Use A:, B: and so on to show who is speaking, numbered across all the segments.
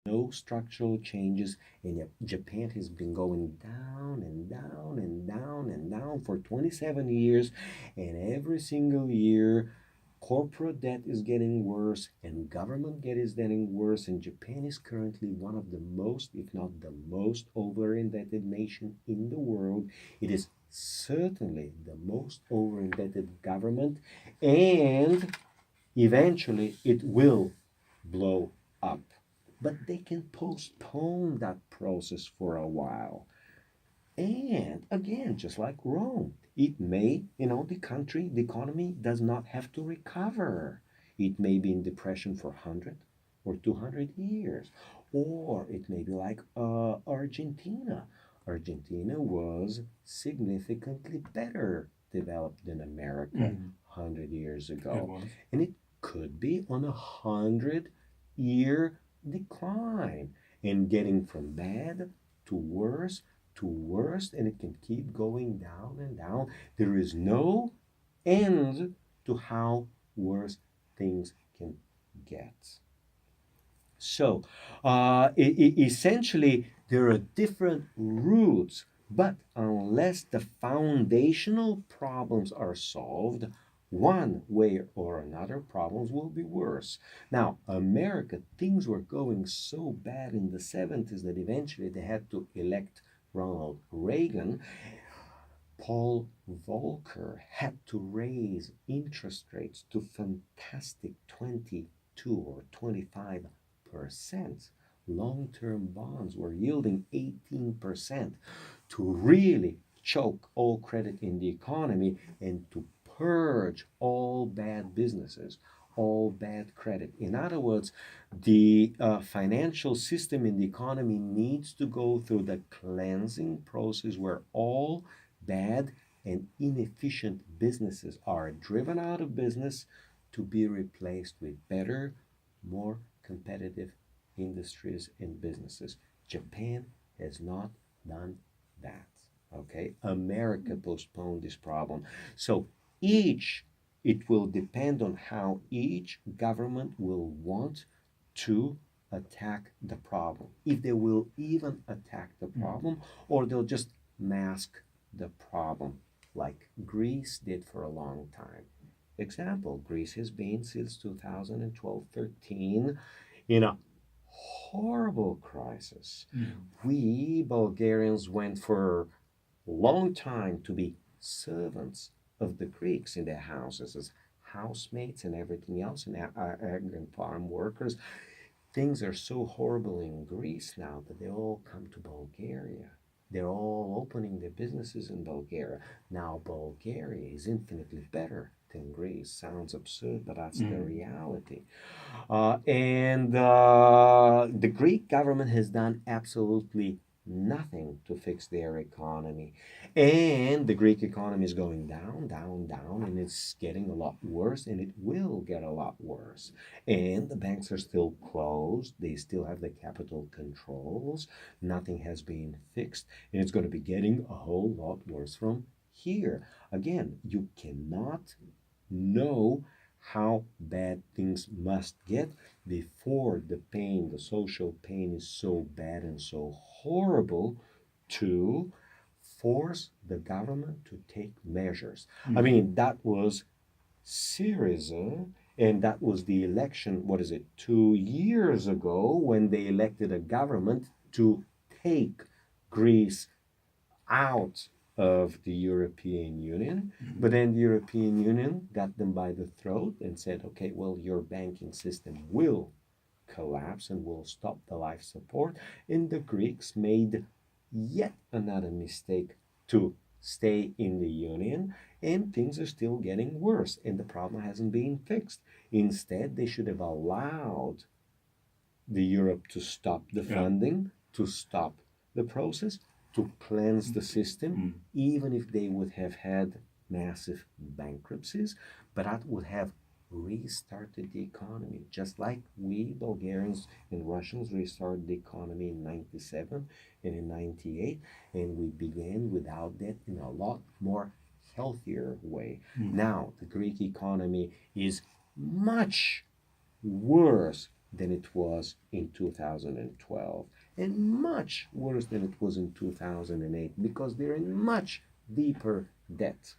A: no structural changes, and yet Japan has been going down and down and down and down for 27 years, and every single year corporate debt is getting worse and government debt is getting worse, and Japan is currently one of the most, if not the most, over indebted nation in the world. It is certainly the most over indebted government, and eventually it will blow up. But they can postpone that process for a while. And again, just like Rome, it may, the country, the economy does not have to recover. It may be in depression for 100 or 200 years. Or it may be like Argentina. Argentina was significantly better developed than America 100 years
B: It
A: ago.
B: was.
A: And it could be on a 100-year decline and getting from bad to worse to worst, and it can keep going down and down. There is no end to how worse things can get. So, essentially, there are different routes, but unless the foundational problems are solved, one way or another, problems will be worse. Now, America, things were going so bad in the 70s that eventually they had to elect Ronald Reagan. Paul Volcker had to raise interest rates to fantastic 22 or 25%. Long-term bonds were yielding 18% to really choke all credit in the economy and to purge all bad businesses, all bad credit. In other words, the financial system in the economy needs to go through the cleansing process where all bad and inefficient businesses are driven out of business to be replaced with better, more competitive industries and businesses. Japan has not done that. Okay, America postponed this problem. So each, it will depend on how each government will want to attack the problem. If they will even attack the problem, or they'll just mask the problem like Greece did for a long time. Example, Greece has been since 2012 13 in a horrible crisis. We Bulgarians went for a long time to be servants of the Greeks in their houses as housemates and everything else, and ag and farm workers. Things are so horrible in Greece now that they all come to Bulgaria. They're all opening their businesses in Bulgaria. Now, Bulgaria is infinitely better than Greece. Sounds absurd, but that's the reality. And the Greek government has done absolutely nothing to fix their economy. And the Greek economy is going down, down, down, and it's getting a lot worse, and it will get a lot worse. And the banks are still closed, they still have the capital controls, nothing has been fixed, and it's going to be getting a whole lot worse from here. Again, you cannot know how bad things must get before the pain, the social pain is so bad and so horrible to force the government to take measures. I mean, that was Syriza, and that was the election, what is it, 2 years ago when they elected a government to take Greece out of the European Union. But then the European Union got them by the throat and said, okay, well, your banking system will collapse and will stop the life support. And the Greeks made yet another mistake to stay in the Union, and things are still getting worse, and the problem hasn't been fixed. Instead, they should have allowed the Europe to stop the funding, to stop the process, to cleanse the system, even if they would have had massive bankruptcies, but that would have restarted the economy, just like we Bulgarians and Russians restarted the economy in 97 and in 98, and we began without that in a lot more healthier way. Now, the Greek economy is much worse than it was in 2012, and much worse than it was in 2008, because they're in much deeper debt.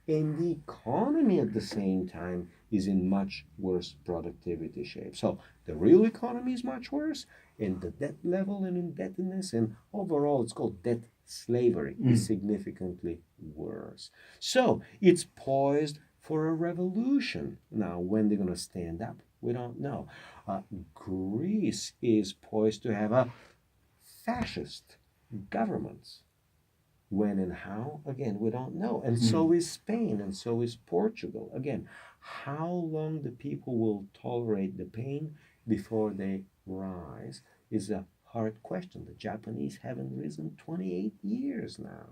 A: And the economy at the same time is in much worse productivity shape. So the real economy is much worse, and the debt level and indebtedness and overall it's called debt slavery is significantly worse. So it's poised for a revolution. Now, when they're going to stand up, we don't know. Greece is poised to have a fascist government. When and how, again, we don't know. And so is Spain, and so is Portugal. Again, how long the people will tolerate the pain before they rise is a hard question. The Japanese haven't risen 28 years now.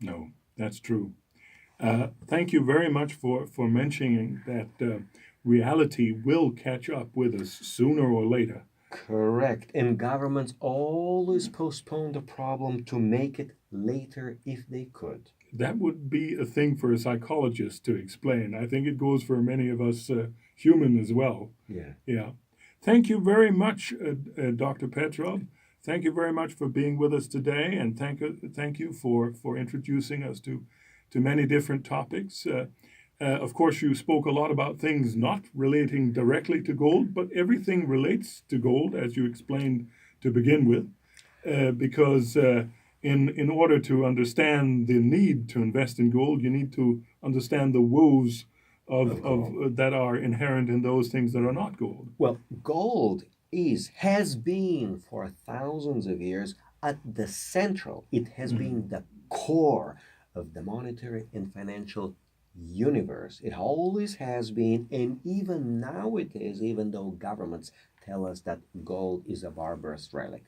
B: No, that's true. Thank you very much for mentioning that reality will catch up with us sooner or later.
A: Correct. And governments always postpone the problem to make it later if they could.
B: That would be a thing for a psychologist to explain. I think it goes for many of us human as well.
A: Yeah.
B: Yeah. Thank you very much, Dr. Petrov. Thank you very much for being with us today, and thank you for introducing us to many different topics. Of course, you spoke a lot about things not relating directly to gold, but everything relates to gold, as you explained to begin with, because in order to understand the need to invest in gold, you need to understand the woes of that are inherent in those things that are not gold.
A: Well, gold has been for thousands of years at the central. It has been the core of the monetary and financial universe. It always has been, and even now it is, even though governments tell us that gold is a barbarous relic.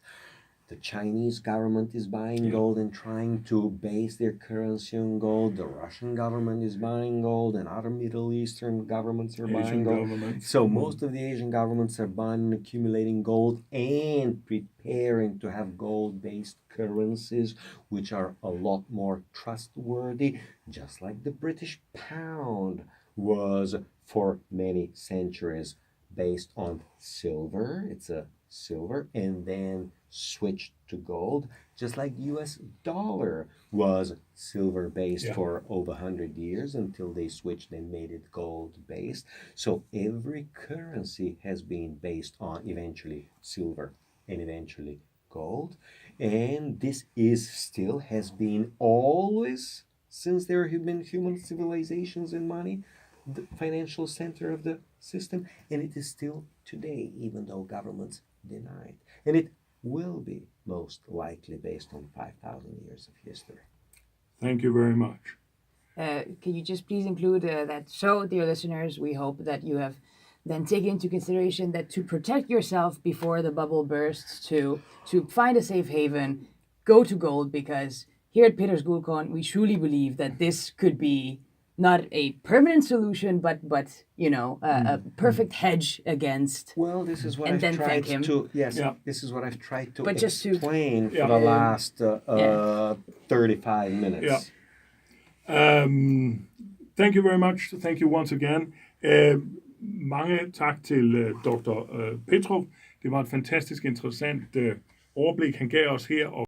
A: The Chinese government is buying gold and trying to base their currency on gold. The Russian government is buying gold, and other Middle Eastern governments are buying gold. So most of the Asian governments are buying and accumulating gold and preparing to have gold-based currencies, which are a lot more trustworthy, just like the British pound was for many centuries based on silver. It's a silver, and then switched to gold, just like US dollar was silver based for over 100 years until they switched and made it gold based. So every currency has been based on eventually silver and eventually gold. And this is still has been always, since there have been human civilizations and money, the financial center of the system, and it is still today, even though governments deny it. And it will be most likely based on 5,000 years of history.
B: Thank you very much.
C: Can you just please include that? So, dear listeners, we hope that you have then taken into consideration that to protect yourself before the bubble bursts, to find a safe haven, go to gold, because here at Peters Guldkorn, we truly believe that this could be not a permanent solution, but a perfect hedge against.
A: Well, this is what
C: and
A: I've
C: then
A: tried
C: thank him.
A: to. Yes, this is what I've tried to
C: But just to-
A: explain for the last 35 minutes.
B: Thank you very much. Thank you once again. Mange tak til Dr. Petrov. Det var et fantastisk interessant overblik, han gav os her.